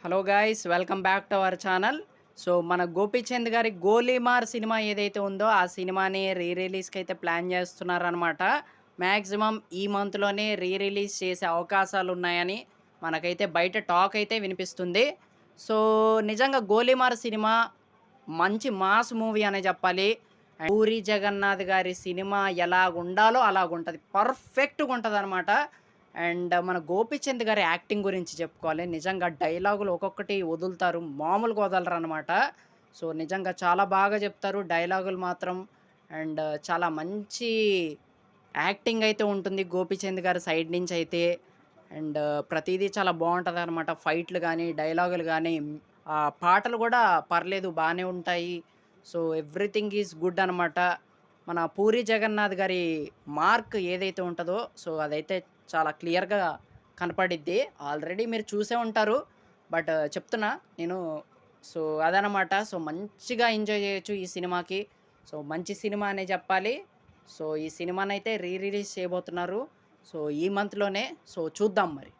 Hello guys, welcome back to our channel. So మన గోపీచంద్ గారి Golimaar cinema ఏదైతే ఉందో ఆ సినిమాని రిలీజ్కి అయితే ప్లాన్ చేస్తున్నారనమాట. మ్యాక్సిమం ఈ మంత్లోనే రిలీజ్ చేసే అవకాశాలు ఉన్నాయని మనకైతే బయట టాక్ అయితే వినిపిస్తుంది. సో నిజంగా గోలీమార్ సినిమా మంచి మాస్ మూవీ అనే చెప్పాలి. పూరి జగన్నాథ్ గారి సినిమా ఎలాగుండాలో అలాగుంటది. పర్ఫెక్ట్‌గా ఉంటదనమాట. అండ్ మన గోపీచంద్ గారి యాక్టింగ్ గురించి చెప్పుకోవాలి. నిజంగా డైలాగులు ఒక్కొక్కటి వదులుతారు. మామూలుగా వదలరనమాట. సో నిజంగా చాలా బాగా చెప్తారు డైలాగులు మాత్రం. అండ్ చాలా మంచి యాక్టింగ్ అయితే ఉంటుంది గోపీచంద్ గారి సైడ్ నుంచయితే. అండ్ ప్రతీదీ చాలా బావుంటదనమాట. ఫైట్‌లు గానీ, డైలాగులు గానీ, పాటలు గూడా పర్లేదు బానే ఉంటాయి. సో ఎవ్రీథింగ్ ఈజ్ గుడ్ అనమాట. మన పూరి జగన్నాథ్ గారి మార్క్ ఏదైతే ఉంటదో, సో అదైతే చాలా క్లియర్‌గా కనపడిద్ది. ఆల్రెడీ మీరు చూసే ఉంటారు. బట్ చెప్తున్నా నేను. సో అదనమాట. సో మంచిగా ఎంజాయ్ చేయొచ్చు ఈ సినిమాకి. సో మంచి సినిమా అనే చెప్పాలి. సో ఈ సినిమానైతే రిలీజ్ చేయబోతున్నారు. సో ఈ మంత్‌లోనే. సో చూద్దాం మరి.